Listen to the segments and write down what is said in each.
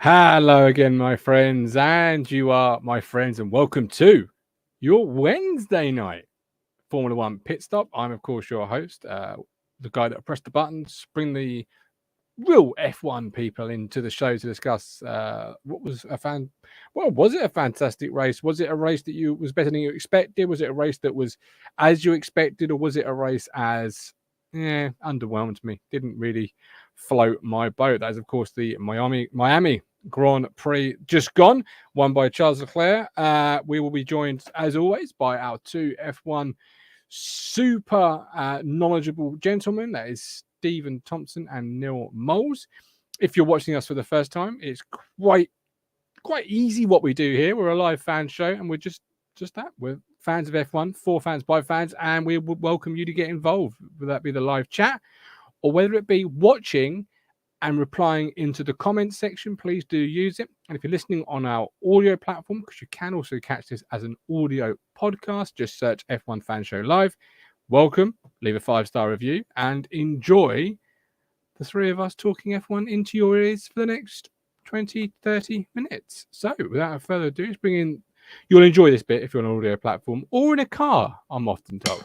Hello again, my friends, and you are my friends, and welcome to your Wednesday night Formula One pit stop. I'm, of course, your host, the guy that pressed the buttons, bring the real F1 people into the show to discuss was it a fantastic race? Was it a race that was better than you expected? Was it a race that was as you expected, or was it a race as underwhelmed me? Didn't really float my boat. That is, of course, the Miami Grand Prix just gone, won by Charles Leclerc. We will be joined, as always, by our two F1 super knowledgeable gentlemen. That is Stephen Thompson and Neil Moles. If you're watching us for the first time, it's quite easy what we do here. We're a live fan show, and we're just that. We're fans of F1, for fans by fans, and we would welcome you to get involved, whether that be the live chat or whether it be watching and replying into the comments section. Please do use it. And if you're listening on our audio platform, because you can also catch this as an audio podcast, just search F1 Fan Show Live. Welcome, leave a 5-star review, and enjoy the three of us talking F1 into your ears for the next 20-30 minutes. So without further ado, let's bring in, you'll enjoy this bit if you're on an audio platform or in a car, I'm often told.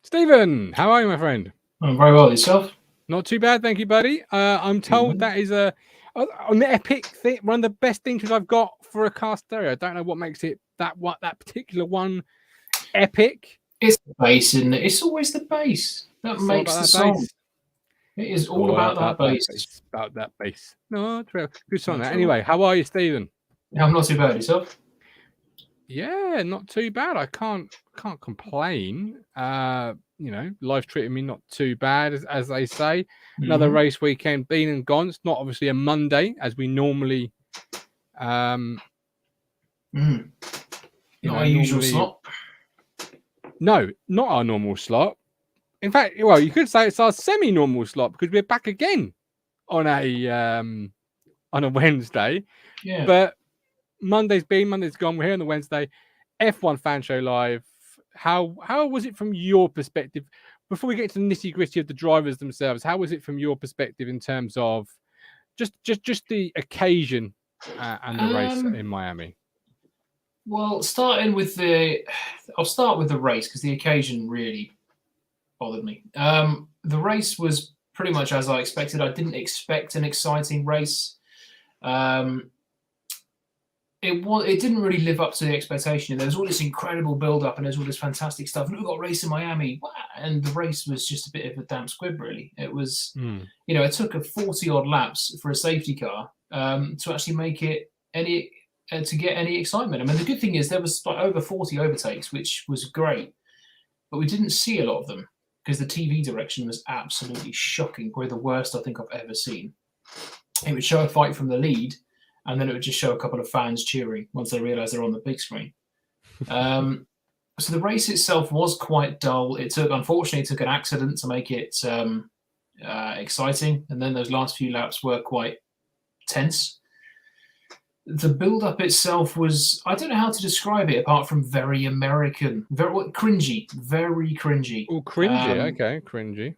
Stephen, how are you, my friend? I'm very well. Yourself? Not too bad, thank you, buddy. I'm told that is an epic thing, one of the best things I've got for a car stereo. I don't know what makes it that particular one epic. It's the bass, isn't it? It's always the bass that makes the song. Bass. It is all about that bass. About that bass. No, good song. Anyway, how are you, Stephen? I'm not too bad. Yourself? Yeah, not too bad. I can't complain. Life treating me not too bad, as they say. Another race weekend been and gone. It's not obviously a Monday as we normally not our usual slot. No, not our normal slot. In fact, well, you could say it's our semi-normal slot because we're back again on a Wednesday. Yeah. But Monday's gone. We're here on the Wednesday. F1 Fan Show Live. How was it from your perspective? Before we get to the nitty-gritty of the drivers themselves, how was it from your perspective in terms of just the occasion and the race in Miami? Well, I'll start with the race because the occasion really bothered me. The race was pretty much as I expected. I didn't expect an exciting race. It didn't really live up to the expectation. There was all this incredible build-up and there's all this fantastic stuff. And we've got a race in Miami. And the race was just a bit of a damp squib, really. It was, it took a 40-odd laps for a safety car to actually make it to get any excitement. I mean, the good thing is there was like over 40 overtakes, which was great. But we didn't see a lot of them because the TV direction was absolutely shocking. Probably the worst I think I've ever seen. It would show a fight from the lead, and then it would just show a couple of fans cheering once they realised they're on the big screen. So the race itself was quite dull. Unfortunately, it took an accident to make it exciting. And then those last few laps were quite tense. The build-up itself was, I don't know how to describe it apart from very American, very cringy, very cringy. Oh, cringy. Okay, cringy.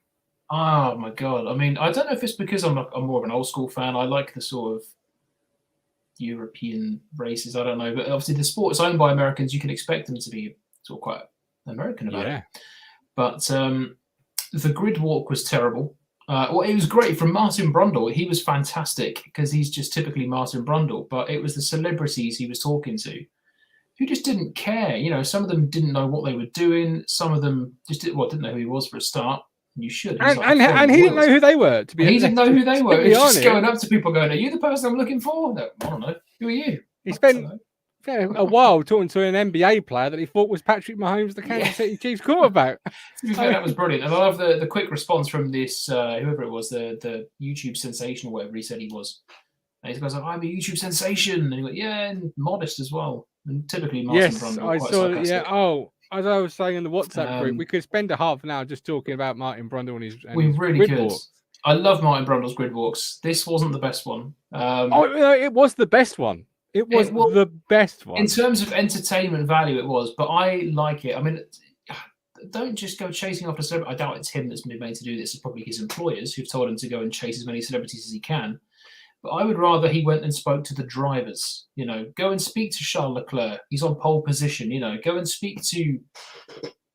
Oh, my God. I mean, I don't know if it's because I'm more of an old school fan. I like the sort of European races. I don't know. But obviously the sport is owned by Americans. You can expect them to be sort of quite American about it. But the grid walk was terrible. Well, it was great from Martin Brundle. He was fantastic because he's just typically Martin Brundle. But it was the celebrities he was talking to who just didn't care. You know, some of them didn't know what they were doing. Some of them just didn't know who he was for a start. You should. And he didn't know who they were, to be honest. He didn't know who they were. He was just going up to people going, "Are you the person I'm looking for?" No, I don't know. Who are you? He spent a while talking to an NBA player that he thought was Patrick Mahomes, the Kansas City Chiefs quarterback. To be fair, that was brilliant. And I love the quick response from this, whoever it was, the YouTube sensation or whatever he said he was. And he goes, "I'm a YouTube sensation." And he went, "Yeah, and modest as well." And typically Martin Brundle. Yes, I saw it. Yeah. Oh, as I was saying in the WhatsApp group, we could spend a half an hour just talking about Martin Brundle and his grid walks. I love Martin Brundle's grid walks. This wasn't the best one. It was the best one. It was the best one. In terms of entertainment value, it was, but I like it. I mean, don't just go chasing after celebrity. I doubt it's him that's been made to do this. It's probably his employers who've told him to go and chase as many celebrities as he can. But I would rather he went and spoke to the drivers. You know, go and speak to Charles Leclerc. He's on pole position. You know, go and speak to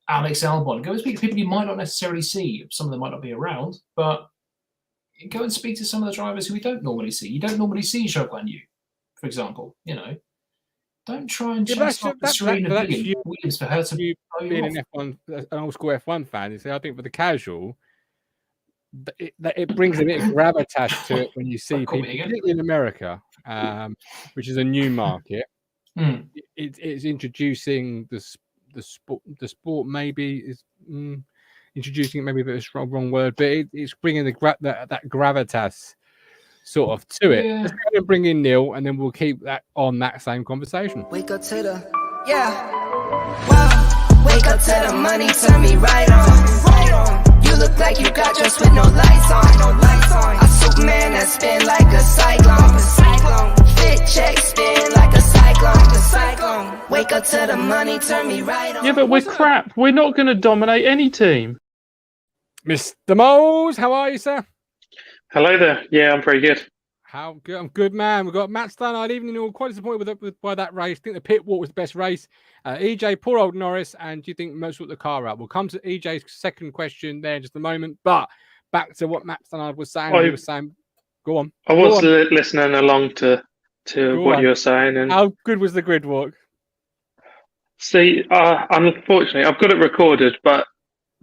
Alex Albon. Go and speak to people you might not necessarily see. Some of them might not be around, but go and speak to some of the drivers who we don't normally see. You don't normally see Zhou Guanyu, for example. You know, don't try and chase after Serena Williams for her to being an F1, an old school F1 fan. You see, I think for the casual, it brings a bit of gravitas to it when you see people, particularly in America, which is a new market. It's introducing the sport. Maybe is introducing it. Maybe a bit of a wrong word, but it's bringing that gravitas sort of to it. Let's go ahead and bring in Neil, and then we'll keep that on that same conversation. Wake up to the wow. Wake up to the money, turn me right on. You look like you got dressed with no lights on. A Superman that spin like a cyclone. Fit check spin like a cyclone. Wake up to the money, turn me right on. Yeah, but we're crap. We're not going to dominate any team. Mr. Moles, how are you, sir? Hello there. Yeah, I'm pretty good. How good? I'm good, man. We've got Matt Stannard, even though quite disappointed by that race. I think the pit walk was the best race. EJ, poor old Norris, and do you think most sort the car out? We'll come to EJ's second question there in just a moment. But back to what Matt Stannard was saying. He was saying, go on. I was listening along to what you were saying. And how good was the grid walk? See, unfortunately, I've got it recorded, but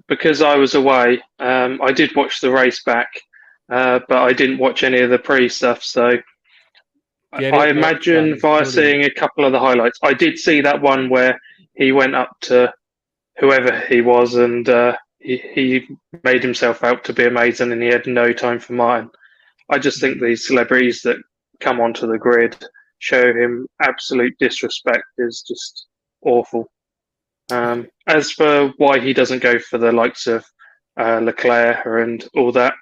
because I was away, I did watch the race back, but I didn't watch any of the pre-stuff. So I imagine via seeing a couple of the highlights, I did see that one where he went up to whoever he was and he made himself out to be amazing and he had no time for mine. I just think these celebrities that come onto the grid show him absolute disrespect is just awful. As for why he doesn't go for the likes of Leclerc and all that,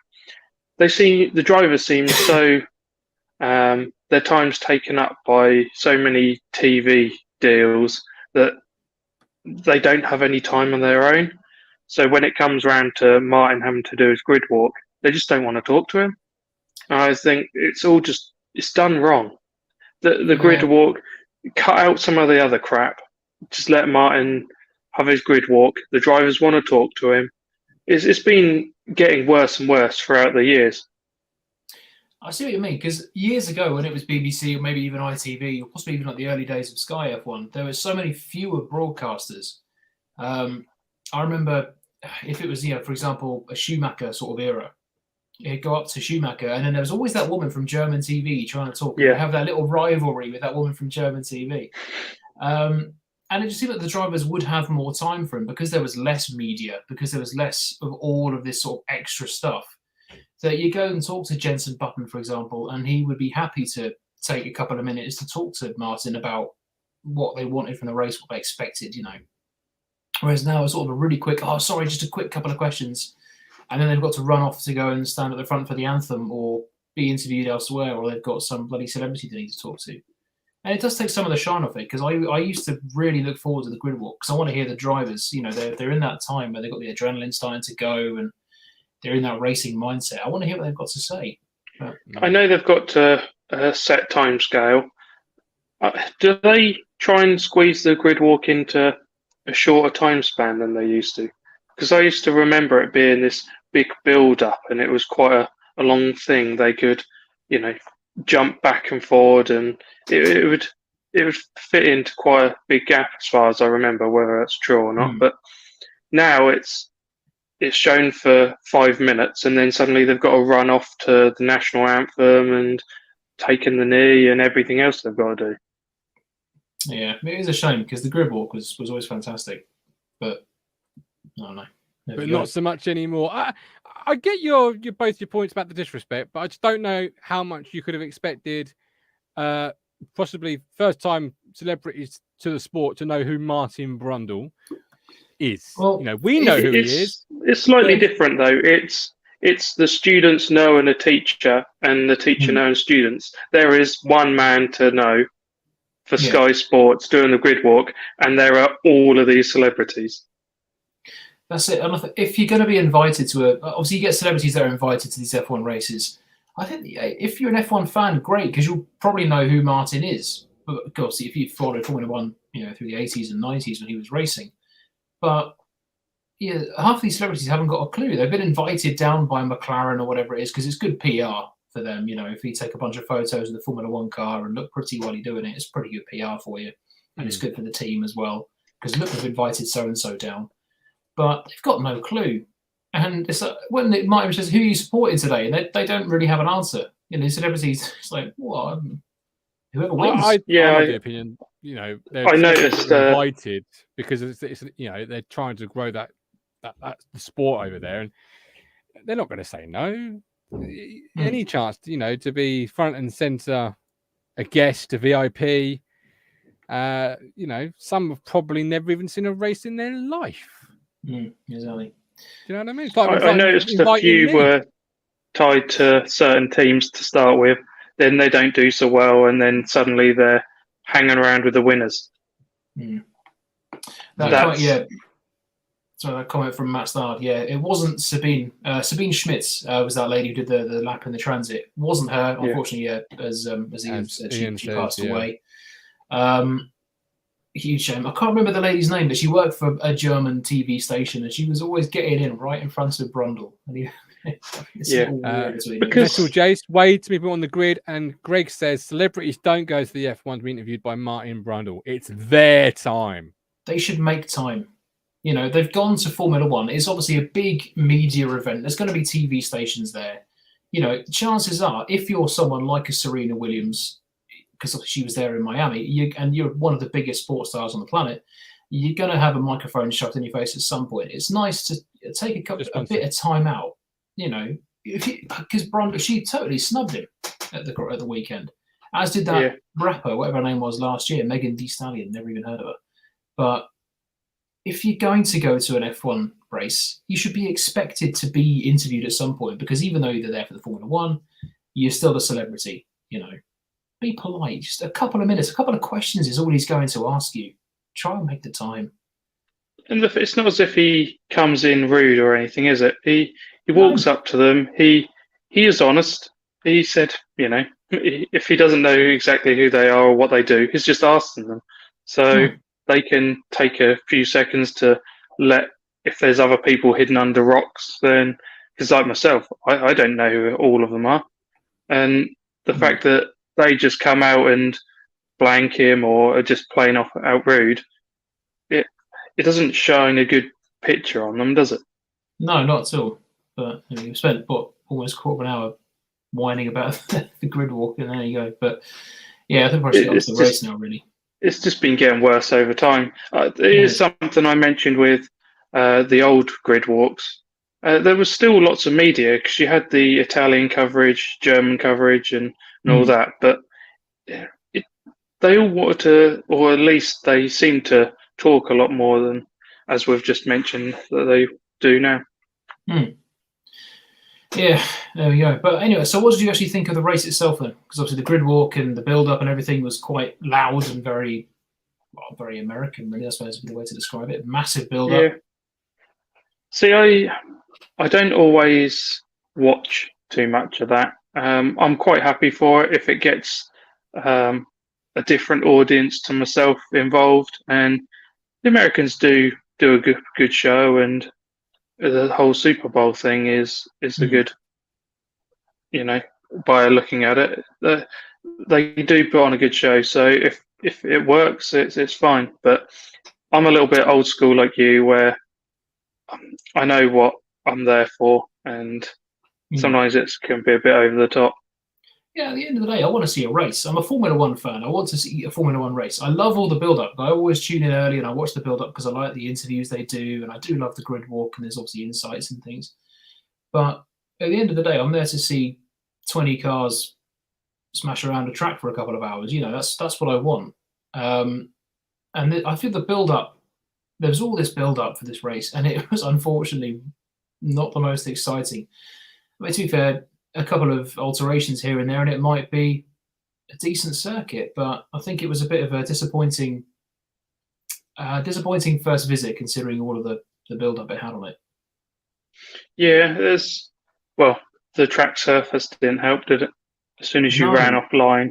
the drivers seem so their time's taken up by so many TV deals that they don't have any time on their own. So when it comes around to Martin having to do his grid walk, they just don't want to talk to him. And I think it's done wrong. The grid walk, cut out some of the other crap. Just let Martin have his grid walk. The drivers want to talk to him. It's been getting worse and worse throughout the years. I see what you mean, because years ago when it was BBC or maybe even ITV or possibly even like the early days of Sky F1, there were so many fewer broadcasters. I remember if it was, for example, a Schumacher sort of era, it'd go up to Schumacher and then there was always that woman from German TV trying to talk. Yeah. Have that little rivalry with that woman from German TV. And it just seemed like the drivers would have more time for him because there was less media, because there was less of all of this sort of extra stuff. So you go and talk to Jenson Button, for example, and he would be happy to take a couple of minutes to talk to Martin about what they wanted from the race, what they expected, Whereas now it's sort of a really quick, just a quick couple of questions. And then they've got to run off to go and stand at the front for the anthem or be interviewed elsewhere, or they've got some bloody celebrity they need to talk to. And it does take some of the shine off it, because I used to really look forward to the grid walk because I want to hear the drivers. They're in that time where they've got the adrenaline starting to go and they're in that racing mindset. I want to hear what they've got to say. But, I know they've got a set time scale. Do they try and squeeze the grid walk into a shorter time span than they used to? Because I used to remember it being this big build-up and it was quite a long thing. They could, jump back and forward and it would fit into quite a big gap as far as I remember, whether that's true or not. But now it's shown for 5 minutes and then suddenly they've got to run off to the national anthem and taking the knee and everything else they've got to do. Yeah, it is a shame because the grid walk was always fantastic, but I don't know. But not so much anymore. I get your both your points about the disrespect, but I just don't know how much you could have expected possibly first-time celebrities to the sport to know who Martin Brundle is. Well, we know who he is. It's slightly different though. It's the students knowing a teacher and the teacher knowing students. There is one man to know for Sky Sports doing the grid walk, and there are all of these celebrities. That's it. And if you're going to be invited to obviously you get celebrities that are invited to these F1 races. I think if you're an F1 fan, great, because you'll probably know who Martin is. But obviously, if you followed Formula One, through the 80s and 90s when he was racing, but yeah, half of these celebrities haven't got a clue. They've been invited down by McLaren or whatever it is because it's good PR for them. If you take a bunch of photos of the Formula One car and look pretty while you're doing it, it's pretty good PR for you, and it's good for the team as well because look, we've invited so and so down, but they've got no clue. And it's when Martin says, "Who are you supporting today?" and they don't really have an answer. Celebrities, it's like, well, whoever wins. I have the opinion. I noticed invited because it's they're trying to grow that the sport over there, and they're not going to say no. Any chance, to be front and center, a guest, a VIP. Some have probably never even seen a race in their life. Exactly. Do you know what I mean? I noticed a few were tied to certain teams to start with. Then they don't do so well, and then suddenly they're hanging around with the winners. So that comment from Matt Stard, it wasn't Sabine. Sabine Schmitz was that lady who did the lap in the transit. Wasn't her, unfortunately. As Ian said, she passed away. Huge shame. I can't remember the lady's name, but she worked for a German TV station, and she was always getting in right in front of Brundle. Metal Jace, Wade to be put on the grid, and Greg says celebrities don't go to the F1 to be interviewed by Martin Brundle. It's their time. They should make time. They've gone to Formula One. It's obviously a big media event. There's going to be TV stations there. Chances are, if you're someone like a Serena Williams, because she was there in Miami, and you're one of the biggest sports stars on the planet, you're going to have a microphone shoved in your face at some point. It's nice to take a bit of time out. Because Brundle, she totally snubbed him at the weekend, as did that rapper, whatever her name was last year, Megan Thee Stallion. Never even heard of her. But if you're going to go to an F1 race, you should be expected to be interviewed at some point, because even though you're there for the Formula One, you're still a celebrity. Be polite. Just a couple of minutes, a couple of questions is all he's going to ask you. Try and make the time. And it's not as if he comes in rude or anything, is it? He walks up to them. He is honest. He said, if he doesn't know exactly who they are or what they do, he's just asking them. So they can take a few seconds to if there's other people hidden under rocks, then, because like myself, I don't know who all of them are. And the fact that they just come out and blank him or are just plain out rude, it doesn't shine a good picture on them, does it? No, not at all. But you've spent almost a quarter of an hour whining about the grid walk, and there you go. But I think we're actually on to the race now, really. It's just been getting worse over time. It is something I mentioned with the old grid walks. There was still lots of media because you had the Italian coverage, German coverage, and all that. But they all wanted to, or at least they seem to talk a lot more than, as we've just mentioned, that they do now. Yeah, there we go. But anyway, so what did you actually think of the race itself then? Because obviously the grid walk and the build-up and everything was quite loud and very American, really, I suppose would be the way to describe it. Massive build-up. Yeah. See, I don't always watch too much of that. I'm quite happy for it if it gets a different audience to myself involved, and the Americans do a good show, and the whole Super Bowl thing is a good, by looking at it, they do put on a good show. So if it works, it's fine. But I'm a little bit old school like you, where I know what I'm there for, and sometimes it can be a bit over the top. Yeah, at the end of the day, I want to see a race. I'm a Formula One fan. I want to see a Formula One race. I love all the build-up. I always tune in early and I watch the build-up because I like the interviews they do, and I do love the grid walk, and there's obviously insights and things. But at the end of the day, I'm there to see 20 cars smash around a track for a couple of hours. That's what I want. And I feel the build-up, there was all this build-up for this race, and it was unfortunately not the most exciting. But to be fair, a couple of alterations here and there, and it might be decent circuit, but I think it was a bit of a disappointing first visit considering all of the build-up it had on it. Yeah, the track surface didn't help, did it? As soon as you ran offline,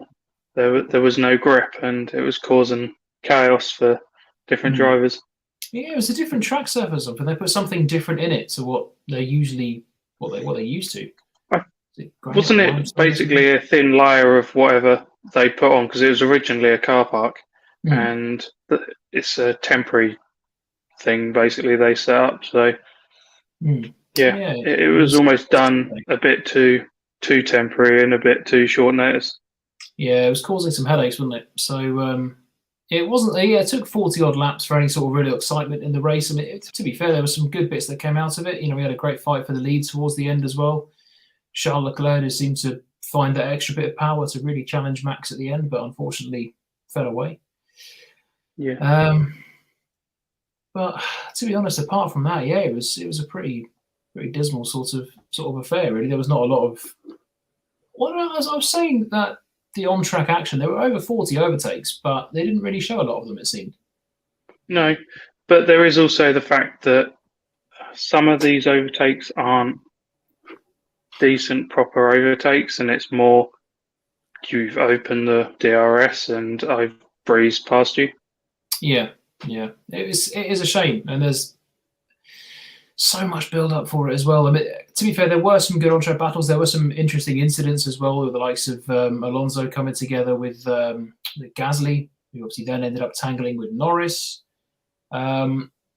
there was no grip, and it was causing chaos for different drivers. Yeah, it was a different track surface, but they put something different in it to what they're usually what they used to. Wasn't it basically a thin layer of whatever they put on, because it was originally a car park, and it's a temporary thing basically they set up. So it was almost done a bit too temporary and a bit too short notice. Yeah, it was causing some headaches, wasn't it? So it wasn't. Yeah, it took 40 odd laps for any sort of real excitement in the race. I mean, to be fair, there were some good bits that came out of it. You know, we had a great fight for the lead towards the end as well. Charles Leclerc seemed to find that extra bit of power to really challenge Max at the end, but unfortunately fell away. Yeah. But to be honest, apart from that, yeah, it was a pretty dismal sort of affair. Really, there was not a lot of. Well, I was saying that the on-track action, there were over 40 overtakes, but they didn't really show a lot of them. It seemed. No, but there is also the fact that some of these overtakes aren't decent, proper overtakes, and it's more you've opened the DRS and I've breezed past you. Yeah. It is a shame, and there's so much build up for it as well. I mean, to be fair, there were some good on-track battles. There were some interesting incidents as well, with the likes of Alonso coming together with Gasly, who obviously then ended up tangling with Norris.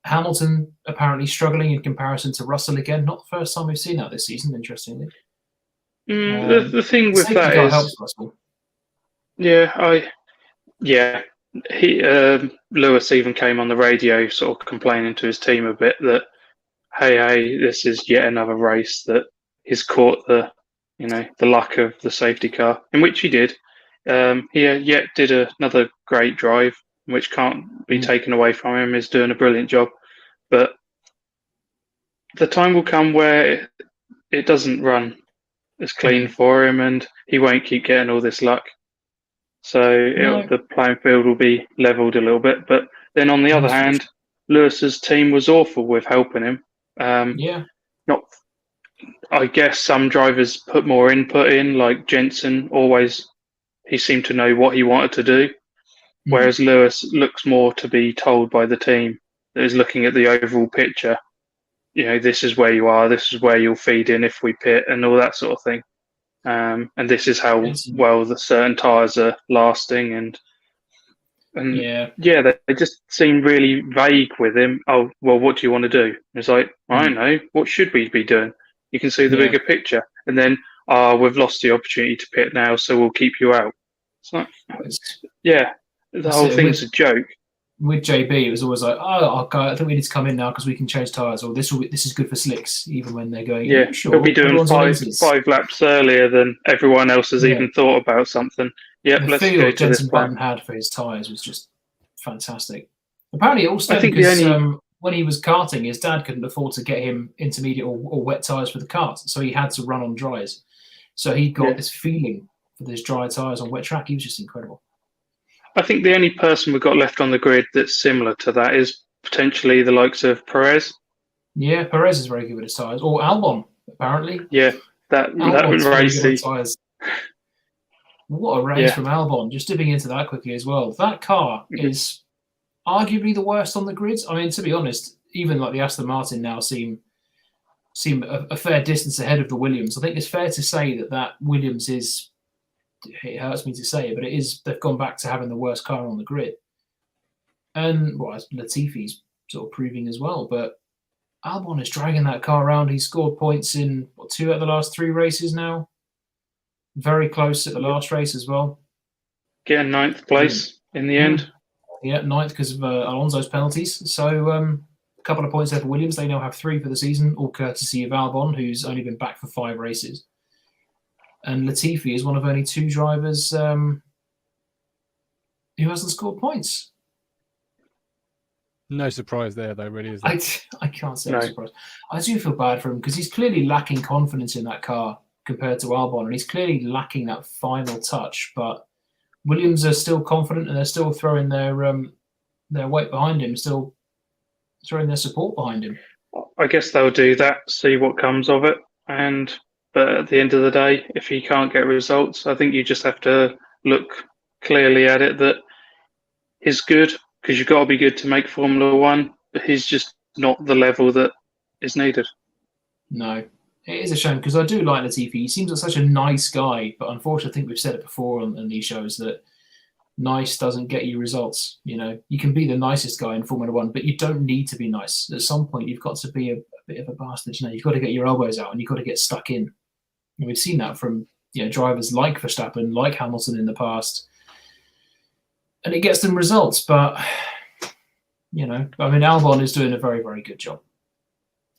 Hamilton apparently struggling in comparison to Russell again. Not the first time we've seen that this season, interestingly. The thing with that is, helps Russell. Lewis even came on the radio sort of complaining to his team a bit that, hey, this is yet another race that he's caught the luck of the safety car, in which he did. He yet did another great drive, which can't be taken away from him. He's doing a brilliant job. But the time will come where it doesn't run as clean for him, and he won't keep getting all this luck. So the playing field will be leveled a little bit. But then on the other hand, Lewis's team was awful with helping him. I guess some drivers put more input in, like Jensen. He seemed to know what he wanted to do, whereas Lewis looks more to be told by the team that is looking at the overall picture. You know, this is where you are, this is where you'll feed in if we pit, and all that sort of thing. And this is how well the certain tyres are lasting, and they just seem really vague with him. Oh, well, what do you want to do? It's like, I don't know. What should we be doing? You can see the bigger picture, and then we've lost the opportunity to pit now, so we'll keep you out. It's like, the whole thing's a joke. With JB, it was always like, I think we need to come in now because we can change tyres, or this is good for slicks, even when they're going. Yeah, sure, he'll be doing five laps earlier than everyone else has even thought about something. Yeah, let's go to Jensen Button had for his tyres was just fantastic. Apparently, it all stemmed because when he was karting, his dad couldn't afford to get him intermediate or wet tyres for the kart, so he had to run on dries. So he got this feeling for those dry tyres on wet track. He was just incredible. I think the only person we've got left on the grid that's similar to that is potentially the likes of Perez. Yeah, Perez is very good with his tyres. Or Albon, apparently. Yeah, that race. What a race from Albon, just dipping into that quickly as well. That car is arguably the worst on the grids. I mean, to be honest, even like the Aston Martin now seem a fair distance ahead of the Williams. I think it's fair to say that Williams is, it hurts me to say it, but it is, they've gone back to having the worst car on the grid. And Latifi's sort of proving as well, but Albon is dragging that car around. He's scored points in 2 out of the last 3 races now. Very close at the last race as well. Getting 9th place in the end. Yeah, 9th because of Alonso's penalties. So a couple of points there for Williams. They now have 3 for the season, all courtesy of Albon, who's only been back for 5 races. And Latifi is one of only 2 drivers who hasn't scored points. No surprise there, though, really, is there? I can't say I'm surprised. I do feel bad for him because he's clearly lacking confidence in that car compared to Albon, and he's clearly lacking that final touch. But Williams are still confident and they're still throwing their weight behind him, still throwing their support behind him. I guess they'll do that, see what comes of it, but at the end of the day, if he can't get results, I think you just have to look clearly at it that he's good, because you've got to be good to make Formula One, but he's just not the level that is needed. No, it is a shame because I do like Latifi. He seems like such a nice guy, but unfortunately, I think we've said it before on these shows that nice doesn't get you results. You know, you can be the nicest guy in Formula One, but you don't need to be nice. At some point, you've got to be a bit of a bastard. You know, you've got to get your elbows out and you've got to get stuck in. And we've seen that from drivers like Verstappen, like Hamilton in the past, and it gets them results. But I mean, Albon is doing a very, very good job.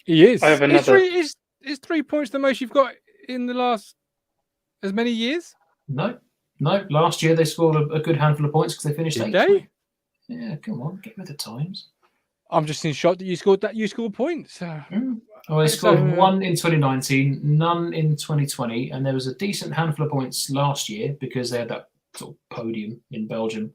He is. I have another. Is 3 points the most you've got in the last as many years? No. Last year they scored a good handful of points because they finished 8th. Yeah, come on, get with the times. I'm just in shock that you scored points. Oh, they scored 1 in 2019, none in 2020, and there was a decent handful of points last year because they had that sort of podium in Belgium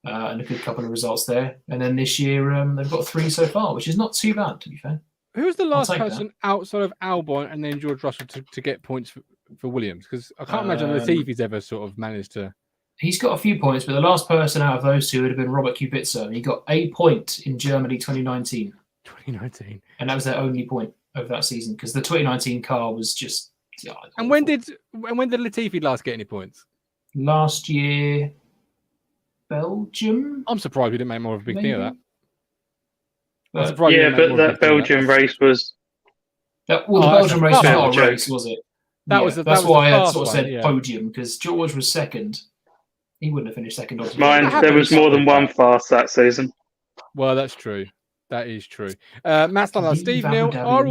and a good couple of results there. And then this year they've got 3 so far, which is not too bad, to be fair. Who was the last person outside of Albon and then George Russell to get points for Williams? Because I can't imagine Latifi's ever sort of managed to. He's got a few points, but the last person out of those two would have been Robert Kubica. He got a point in Germany 2019. 2019. And that was their only point of that season because the 2019 car was just. Yeah, and when did Latifi last get any points? Last year, Belgium. I'm surprised we didn't make more of a big deal of that. But that Belgian race was. The Belgian race was not a race, was it? That's why I sort of said podium because George was second. He wouldn't have finished second. There was more than one fast that season. Well, that's true. That is true. Matt Stanley, Steve Neal, are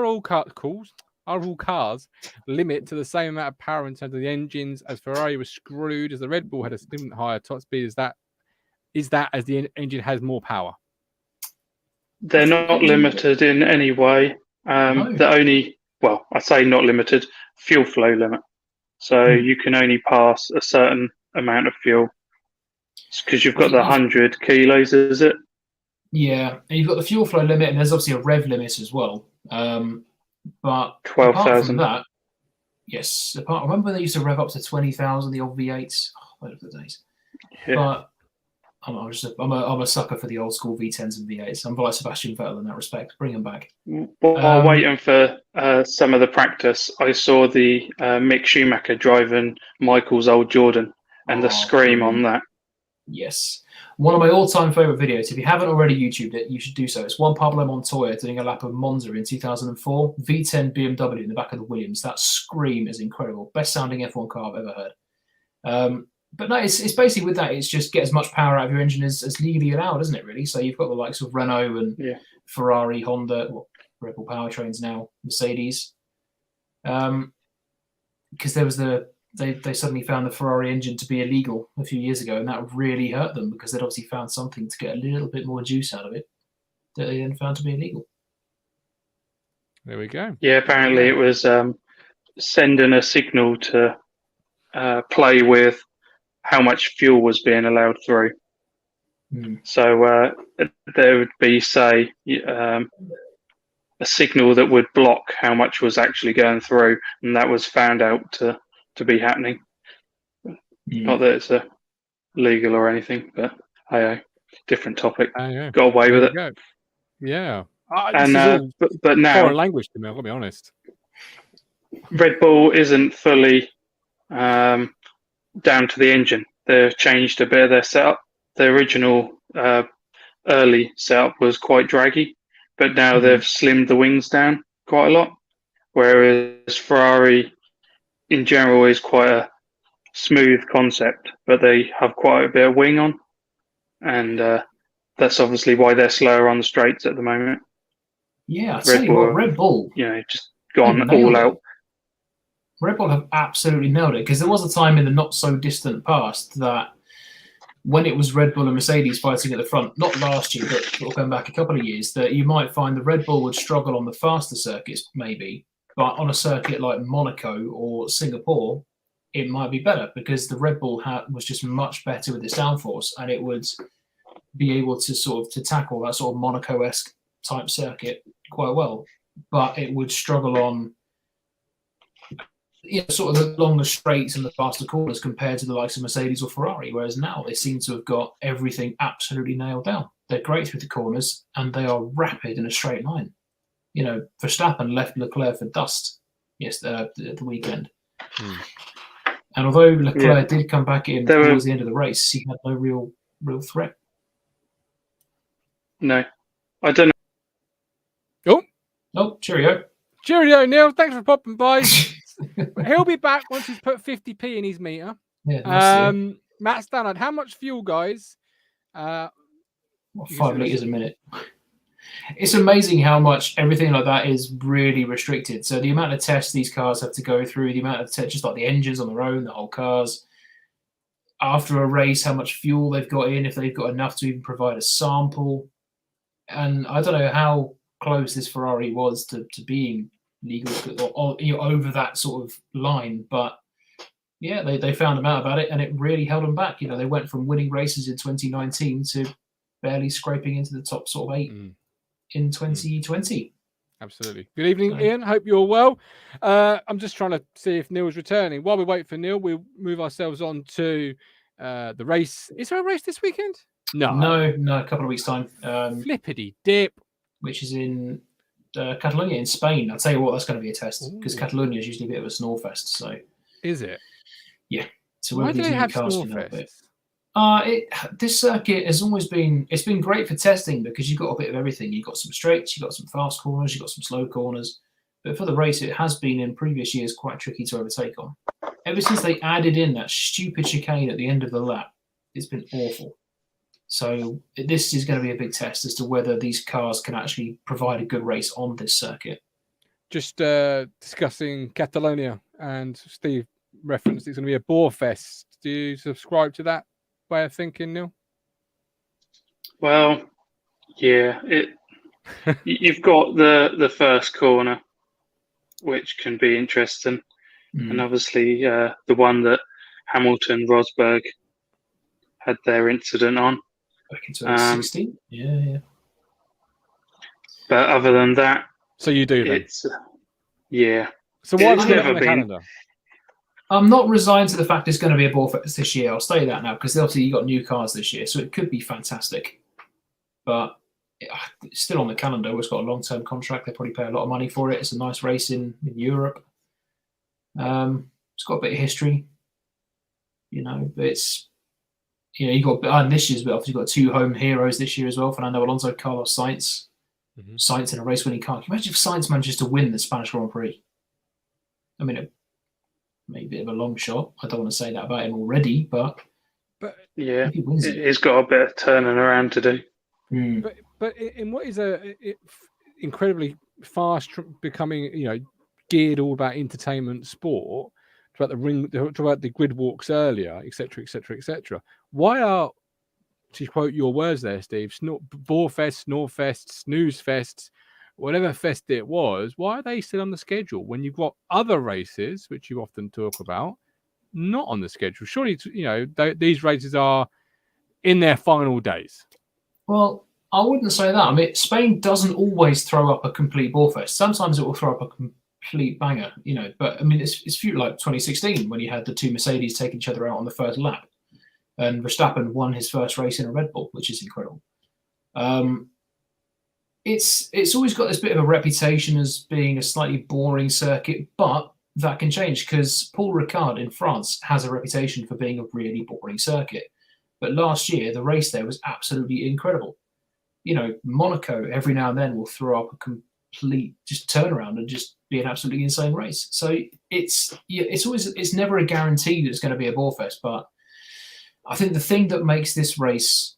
all cars limit to the same amount of power in terms of the engines as Ferrari was screwed as the Red Bull had a significantly higher top speed? Is that as the engine has more power? They're not limited in any way. The only, I say not limited, fuel flow limit. So you can only pass a certain amount of fuel because you've got the 100 kilos, is it? Yeah, and you've got the fuel flow limit, and there's obviously a rev limit as well. But 12,000. That, yes. Remember they used to rev up to 20,000 the old V8s. Those are the days. Yeah. But I'm a sucker for the old school V10s and V8s. I'm like Sebastian Vettel in that respect. Bring them back. While waiting for some of the practice, I saw the Mick Schumacher driving Michael's old Jordan and the scream on that. Yes. One of my all-time favourite videos. If you haven't already YouTubed it, you should do so. It's Juan Pablo Montoya doing a lap of Monza in 2004. V10 BMW in the back of the Williams. That scream is incredible. Best sounding F1 car I've ever heard. But no, it's basically with that, it's just get as much power out of your engine as legally allowed, isn't it, really? So you've got the likes of Renault and Ferrari, Honda, Red Bull powertrains now, Mercedes. Because there was they suddenly found the Ferrari engine to be illegal a few years ago, and that really hurt them because they'd obviously found something to get a little bit more juice out of it that they then found to be illegal. There we go. Yeah, apparently it was sending a signal to play with how much fuel was being allowed through. So there would be, say, a signal that would block how much was actually going through, and that was found out to be happening. Not that it's legal or anything, but different topic. Got away with it. Go. Yeah. And but now foreign language to me, I'll be honest. Red Bull isn't fully down to the engine. They've changed a bit of their setup. The original early setup was quite draggy, but now they've slimmed the wings down quite a lot. Whereas Ferrari, in general, is quite a smooth concept, but they have quite a bit of wing on, and that's obviously why they're slower on the straights at the moment. Yeah, Red Bull, just gone all out. Red Bull have absolutely nailed it because there was a time in the not so distant past that when it was Red Bull and Mercedes fighting at the front, not last year, but going back a couple of years, that you might find the Red Bull would struggle on the faster circuits, maybe, but on a circuit like Monaco or Singapore, it might be better because the Red Bull was just much better with its downforce, and it would be able to to tackle that sort of Monaco-esque type circuit quite well, but it would struggle on sort of the longer straights and the faster corners compared to the likes of Mercedes or Ferrari, whereas now they seem to have got everything absolutely nailed down. They're great through the corners and they are rapid in a straight line. Verstappen left Leclerc for dust the weekend. And although Leclerc did come back in towards the end of the race, he had no real threat. No, I don't know. Oh, cheerio. Cheerio, Neil. Thanks for popping by. He'll be back once he's put 50p in his meter. Yeah, Matt Stannard, how much fuel, guys? 5 litres a minute. It's amazing how much everything like that is really restricted. So the amount of tests these cars have to go through, the amount of tests, just like the engines on their own, the whole cars. After a race, how much fuel they've got in, if they've got enough to even provide a sample. And I don't know how close this Ferrari was to being legal or over that sort of line, but yeah, they found out about it, and it really held them back. They went from winning races in 2019 to barely scraping into the top sort of 8 in 2020. Absolutely. Good evening, Ian. Hope you're well. I'm just trying to see if Neil's returning. While we wait for Neil, we'll move ourselves on to the race. Is there a race this weekend? No, a couple of weeks' time. Flippity dip. Which is in Catalonia in Spain. I'll tell you what, that's going to be a test because Catalonia is usually a bit of a snore fest. So, is it? Yeah. So why do they have snore fests? This circuit has always been great for testing because you've got a bit of everything. You've got some straights, you've got some fast corners, you've got some slow corners. But for the race, it has been in previous years quite tricky to overtake on. Ever since they added in that stupid chicane at the end of the lap, it's been awful. So this is going to be a big test as to whether these cars can actually provide a good race on this circuit. Just discussing Catalonia, and Steve referenced it's going to be a bore fest. Do you subscribe to that way of thinking, Neil? Well, yeah. You've got the first corner, which can be interesting, and obviously the one that Hamilton Rosberg had their incident on. Back in 2016? Yeah. But other than that, so you do then? Yeah. So why have you never on the calendar? I'm not resigned to the fact it's going to be a ball fest this year. I'll say that now because obviously you got new cars this year, so it could be fantastic. But it's still on the calendar. It's got a long-term contract. They probably pay a lot of money for it. It's a nice race in Europe. It's got a bit of history, but it's. You got behind this year's, but obviously you've got 2 home heroes this year as well. Fernando Alonso, Carlos Sainz. Sainz in a race-winning car. Can you imagine if Sainz manages to win the Spanish Grand Prix? I mean, it may be a bit of a long shot. I don't want to say that about him already, but yeah, he's got a bit of turning around to do. But in what is a incredibly fast becoming, geared all about entertainment sport. About the grid walks earlier, etc. Why are, to quote your words there, Steve, bore fest, snore fest, snooze fest, whatever fest it was, why are they still on the schedule when you've got other races, which you often talk about, not on the schedule? Surely, these races are in their final days. Well, I wouldn't say that. I mean, Spain doesn't always throw up a complete bore fest. Sometimes it will throw up a complete banger, but I mean, it's few like 2016 when you had the 2 Mercedes take each other out on the first lap, and Verstappen won his first race in a Red Bull, which is incredible. It's always got this bit of a reputation as being a slightly boring circuit, but that can change because Paul Ricard in France has a reputation for being a really boring circuit. But last year, the race there was absolutely incredible. Monaco every now and then will throw up a complete just turnaround and just be an absolutely insane race. So it's never a guarantee that it's going to be a bore fest. But I think the thing that makes this race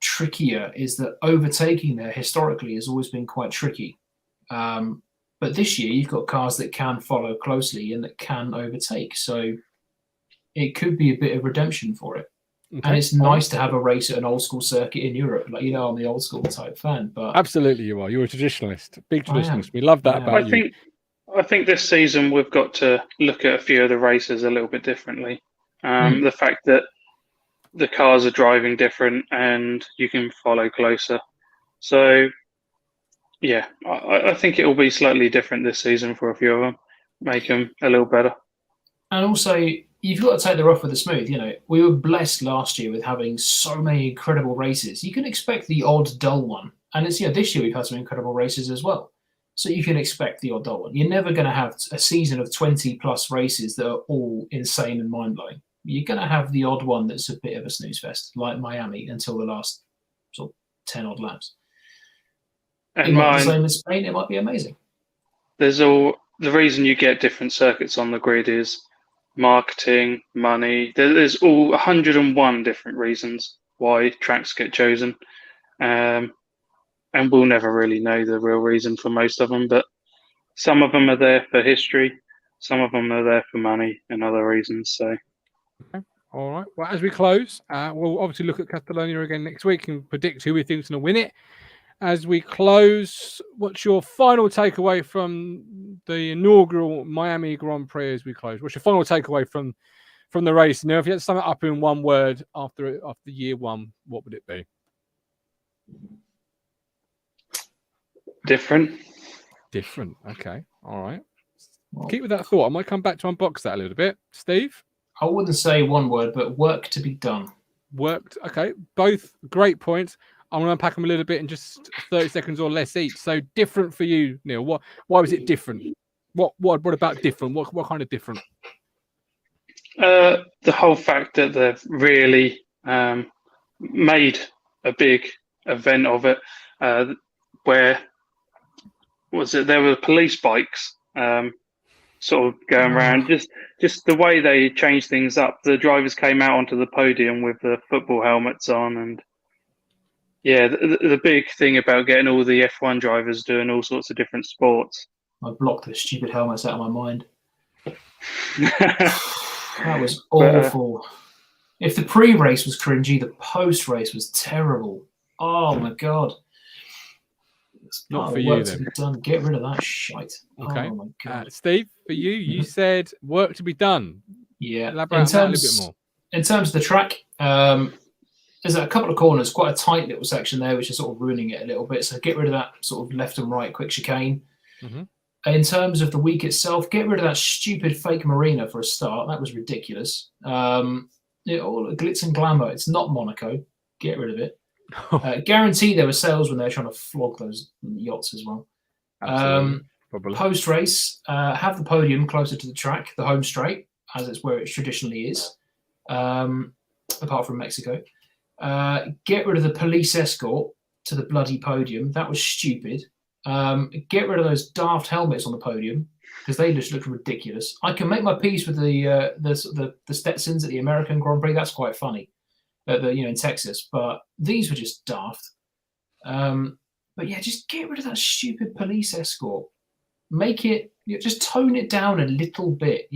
trickier is that overtaking there historically has always been quite tricky. But this year you've got cars that can follow closely and that can overtake. So it could be a bit of redemption for it. Okay. And it's nice to have a race at an old school circuit in Europe. Like, I'm the old school type fan. But absolutely you are. You're a traditionalist. Big traditionalist. We love that about you. I think this season we've got to look at a few of the races a little bit differently. The fact that the cars are driving different and you can follow closer. So, yeah, I think it will be slightly different this season for a few of them, make them a little better. And also, you've got to take the rough with the smooth. You know, we were blessed last year with having so many incredible races. You can expect the odd dull one. And it's, this year we've had some incredible races as well. So you can expect the odd dull one. You're never going to have a season of 20 plus races that are all insane and mind blowing. You're going to have the odd one that's a bit of a snooze fest, like Miami, until the last sort of 10 odd laps. And it might be the same as Spain. It might be amazing. The reason you get different circuits on the grid is marketing, money. There's all 101 different reasons why tracks get chosen. And we'll never really know the real reason for most of them, but some of them are there for history, some of them are there for money and other reasons. So, okay. All right. Well, as we close, we'll obviously look at Catalonia again next week and predict who we think's going to win it. As we close, what's your final takeaway from the inaugural Miami Grand Prix as we close? What's your final takeaway from the race? Now, if you had to sum it up in one word after year one, what would it be? Different. Okay. All right. Well, keep with that thought. I might come back to unbox that a little bit. Steve? I wouldn't say one word, but work to be done. Worked. Okay. Both great points. I'm going to unpack them a little bit in just 30 seconds or less each. So different for you, Neil. Why was it different? What about different? What kind of different? The whole fact that they've really made a big event of it, where there were police bikes sort of going around. Just the way they changed things up. The drivers came out onto the podium with the football helmets on, and the big thing about getting all the F1 drivers doing all sorts of different sports. I blocked the stupid helmets out of my mind. That was awful. If the pre-race was cringy, the post-race was terrible. Oh my god. Not for you then. Done. Get rid of that shite. Okay. Oh my god. Steve, for you, you said work to be done. Yeah. Elaborate on that a little bit more. In terms of the track, there's a couple of corners, quite a tight little section there, which is sort of ruining it a little bit. So get rid of that sort of left and right quick chicane. Mm-hmm. In terms of the week itself, get rid of that stupid fake marina for a start. That was ridiculous. All glitz and glamour. It's not Monaco. Get rid of it. Guarantee there were sales when they were trying to flog those yachts as well. Post-race, have the podium closer to the track, the home straight, as it's where it traditionally is, apart from Mexico. Get rid of the police escort to the bloody podium. That was stupid. Get rid of those daft helmets on the podium because they just look ridiculous. I can make my peace with the Stetsons at the American Grand Prix. That's quite funny, in Texas. But these were just daft. But yeah, just get rid of that stupid police escort. Make it, just tone it down a little bit,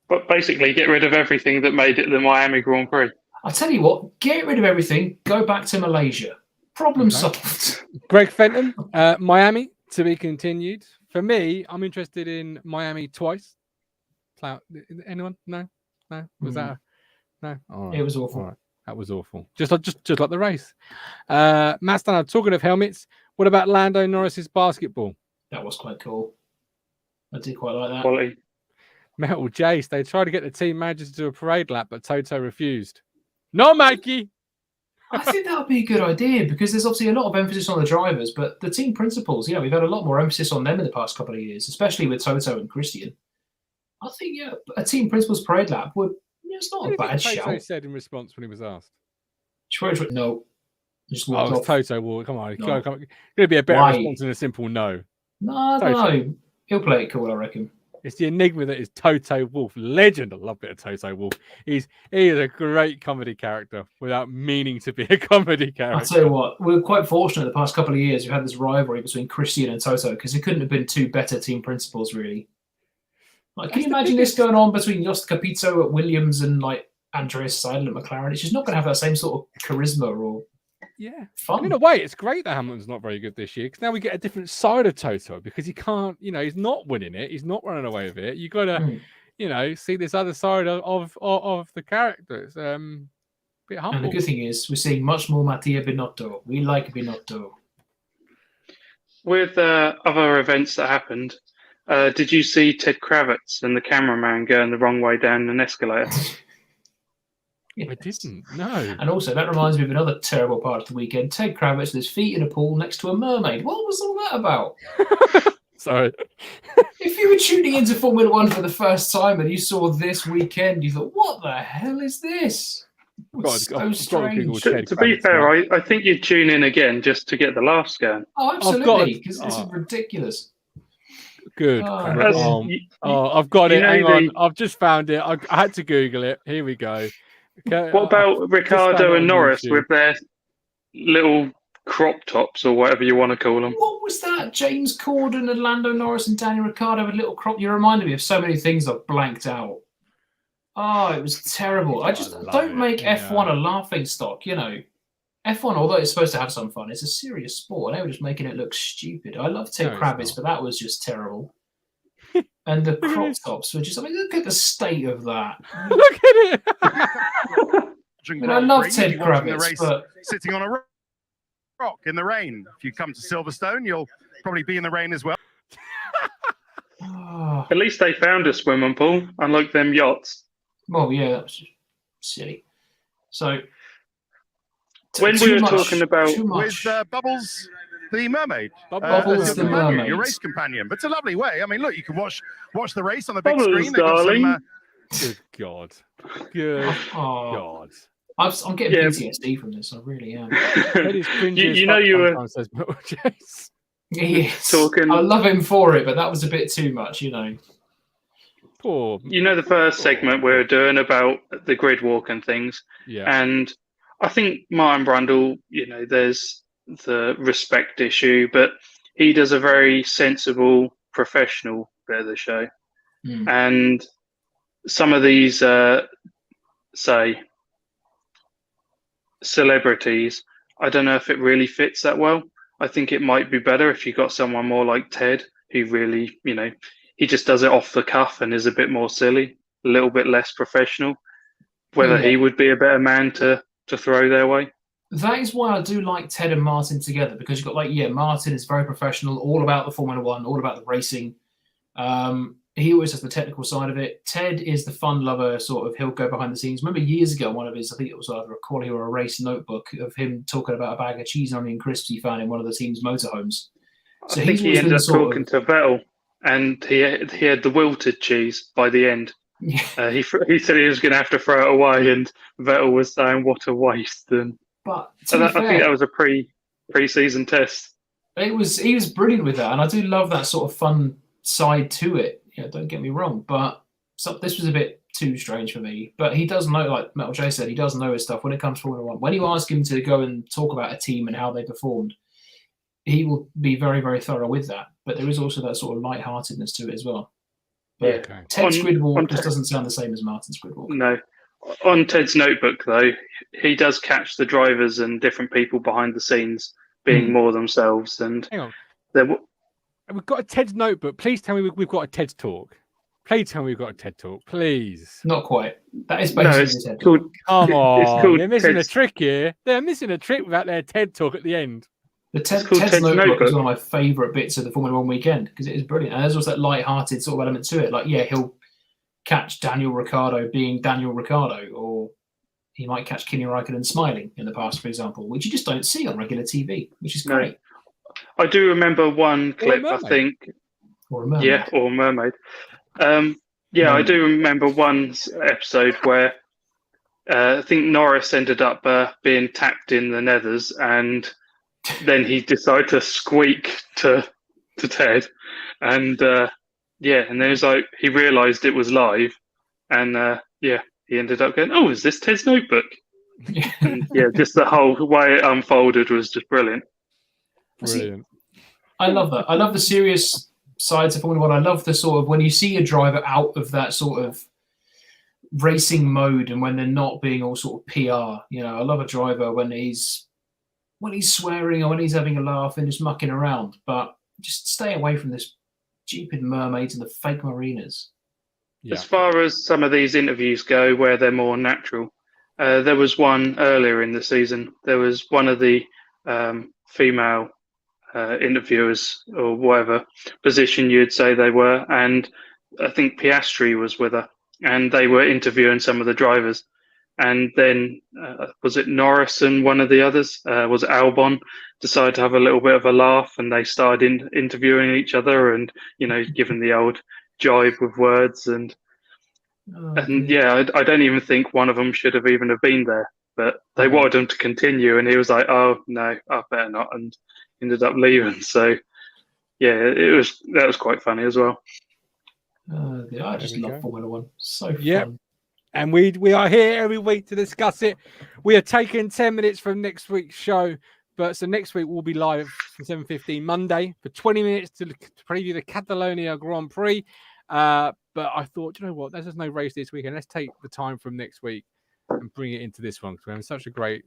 But basically, get rid of everything that made it the Miami Grand Prix. I tell you what, get rid of everything. Go back to Malaysia. Problem solved. Greg Fenton, Miami to be continued. For me, I'm interested in Miami twice. Anyone? No. Was that? No. All right. It was awful. All right. That was awful. Just like the race. Matt Stannard, talking of helmets, what about Lando Norris's basketball? That was quite cool. I did quite like that. Quality. Metal Jace, they tried to get the team manager to do a parade lap, but Toto refused. No, Mikey. I think that would be a good idea because there's obviously a lot of emphasis on the drivers, but the team principals, we've had a lot more emphasis on them in the past couple of years, especially with Toto and Christian. I think, a team principals parade lap it's not a bad shout. Toto said in response when he was asked. No. Just walked off. Toto will. Come on. No. Going to be a better response than a simple no. No. He'll play it cool, I reckon. It's the enigma that is Toto Wolff. Legend. I love it of Toto Wolff. He is a great comedy character without meaning to be a comedy character. I'll tell you what, we're quite fortunate the past couple of years we've had this rivalry between Christian and Toto because it couldn't have been two better team principals, really. Can you imagine this going on between Jost Capito at Williams and Andreas Seidel at McLaren? It's just not going to have that same sort of charisma or Yeah. fun. And in a way, it's great that Hamilton's not very good this year because now we get a different side of Toto because he can't, he's not winning it. He's not running away with it. You got to, see this other side of the character. It's bit humble. And the good thing is we're seeing much more Mattia Binotto. We like Binotto. With other events that happened, did you see Ted Kravitz and the cameraman going the wrong way down an escalator? Yes. I didn't. No. And also, that reminds me of another terrible part of the weekend. Ted Kravitz with his feet in a pool next to a mermaid. What was all that about? Sorry. If you were tuning into Formula One for the first time and you saw this weekend, you thought, what the hell is this? It's so strange. To be fair, I think you'd tune in again just to get the laughs going. Oh, absolutely, because this is ridiculous. Good. I've got it. Hang on. I've just found it. I had to Google it. Here we go. Okay, what about Ricciardo and Norris with their little crop tops or whatever you want to call them? What was that? James Corden and Lando Norris and Daniel Ricciardo with little crop. You reminded me of so many things I've blanked out. Oh, it was terrible. I just don't make F1 a laughing stock, F1, although it's supposed to have some fun, it's a serious sport. And they were just making it look stupid. I love Ted Kravitz, but that was just terrible. And the crop tops were just, look at the state of that. Look at it. I love Ted Kravitz, but sitting on a rock in the rain. If you come to Silverstone, you'll probably be in the rain as well. At least they found a swimming pool, unlike them yachts. Well, yeah, that was silly. So, when we were talking about with Bubbles, the mermaid, Bubbles, the mermaid, your race companion. But it's a lovely way. I mean, look, you can watch the race on the big Bubbles, screen. Darling. Good God. Good God. I'm getting PTSD from this. I really am. You were talking. I love him for it, but that was a bit too much, Poor. The first segment we were doing about the grid walk and things. Yeah. And I think Martin Brundle, there's the respect issue, but he does a very sensible, professional bit of the show. And some of these, say, celebrities, I don't know if it really fits that well. I think it might be better if you got someone more like Ted, who really, he just does it off the cuff and is a bit more silly, a little bit less professional. Whether he would be a better man to throw their way. That is why I do like Ted and Martin together, because you've got Martin is very professional, all about the Formula One, all about the racing. He always has the technical side of it. Ted is the fun lover, he'll go behind the scenes. Remember years ago, one of his, I think it was either a quality or a race notebook of him talking about a bag of cheese and onion crisps he found in one of the team's motorhomes. So I think he ended up talking to Vettel, and he had the wilted cheese by the end. Yeah. He said he was going to have to throw it away, and Vettel was saying, "What a waste!" But I think that was a pre-season test. He was brilliant with that, and I do love that sort of fun side to it. Don't get me wrong, but this was a bit too strange for me. But he does know, like Metal J said, he does know his stuff when it comes to Formula One. When you ask him to go and talk about a team and how they performed, he will be very, very thorough with that. But there is also that sort of lightheartedness to it as well. But Ted's grid walk just doesn't sound the same as Martin's grid walk. No. On Ted's notebook, though, he does catch the drivers and different people behind the scenes being more themselves. And hang on. We've got a Ted's notebook. Please tell me we've got a TED talk. Please tell me we've got a TED talk. Please. Not quite. That is basically TED talk. Come on. They're missing a trick here. They're missing a trick without their TED talk at the end. The Ted's notebook is one of my favourite bits of the Formula One weekend because it is brilliant. And there's also that light-hearted sort of element to it. He'll catch Daniel Ricciardo being Daniel Ricciardo, or he might catch Kimi Raikkonen smiling in the past, for example, which you just don't see on regular TV, which is great. No. I do remember one clip, I think. Or a mermaid. Yeah, or a mermaid. I do remember one episode where I think Norris ended up being tapped in the nethers, and then he decided to squeak to Ted. And and then it was like he realised it was live, and he ended up going, "Oh, is this Ted's notebook?" And, just the whole way it unfolded was just brilliant. Brilliant. I love that. I love the serious sides of Formula One. I love the sort of when you see a driver out of that sort of racing mode and when they're not being all sort of PR. I love a driver when he's when he's swearing or when he's having a laugh and just mucking around. But just stay away from this stupid mermaids and the fake marinas. As far as some of these interviews go where they're more natural, there was one earlier in the season. There was one of the female interviewers, or whatever position you'd say they were, and I think Piastri was with her, and they were interviewing some of the drivers. And then was it Norris and one of the others? Was it Albon? Decided to have a little bit of a laugh, and they started interviewing each other, and giving the old jibe with words, and yeah, I don't even think one of them should have even have been there, but they wanted him to continue, and he was like, "Oh no, I better not," and ended up leaving. So yeah, that was quite funny as well. I just love Formula One. So fun. And we are here every week to discuss it. We are taking 10 minutes from next week's show. But so next week we'll be live from 7:15 Monday for 20 minutes to preview the Catalonia Grand Prix. But I thought, you know what? There's just no race this weekend. Let's take the time from next week and bring it into this one because we're having such a great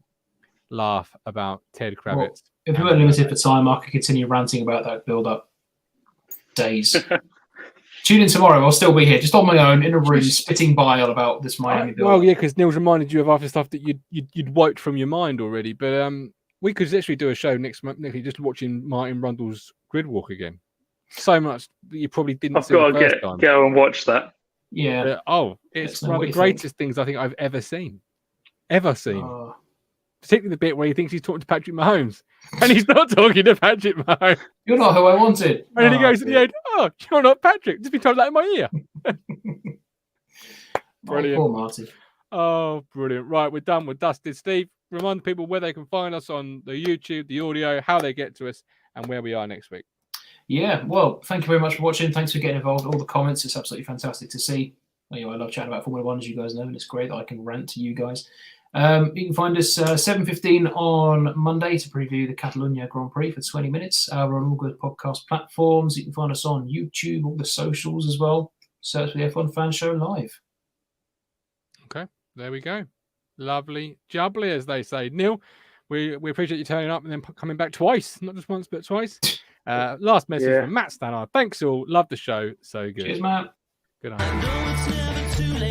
laugh about Ted Kravitz. Well, if we weren't limited for time, I could continue ranting about that build-up days. Tune in tomorrow. I'll still be here, just on my own in a room, spitting bile about this Miami build-up. Well, yeah, because Neil's reminded you of other stuff that you'd wiped from your mind already. But we could actually do a show next week just watching Martin Rundle's grid walk again. So much that you probably didn't see the first time. Go and watch that. Yeah. It's one of the greatest things I think I've ever seen. Particularly the bit where he thinks he's talking to Patrick Mahomes. And he's not talking to Patrick Mahomes. You're not who I wanted. And then he goes to the end, "Oh, you're not Patrick. Just been told that in my ear." Brilliant. Poor Marty. Oh, brilliant. Right, we're done. We're dusted. Steve, remind people where they can find us on the YouTube, the audio, how they get to us, and where we are next week. Yeah, well, thank you very much for watching. Thanks for getting involved. All the comments, it's absolutely fantastic to see. Anyway, I love chatting about Formula One, as you guys know, and it's great that I can rant to you guys. You can find us 7:15 on Monday to preview the Catalonia Grand Prix for 20 minutes. We're on all good podcast platforms. You can find us on YouTube, all the socials as well. Search for the F1 Fan Show Live. Okay, there we go. Lovely jubbly, as they say. Neil, we appreciate you turning up and then coming back twice. Not just once, but twice. Last message from Matt Stannard. Thanks all. Love the show. So good. Cheers, Matt. Good night.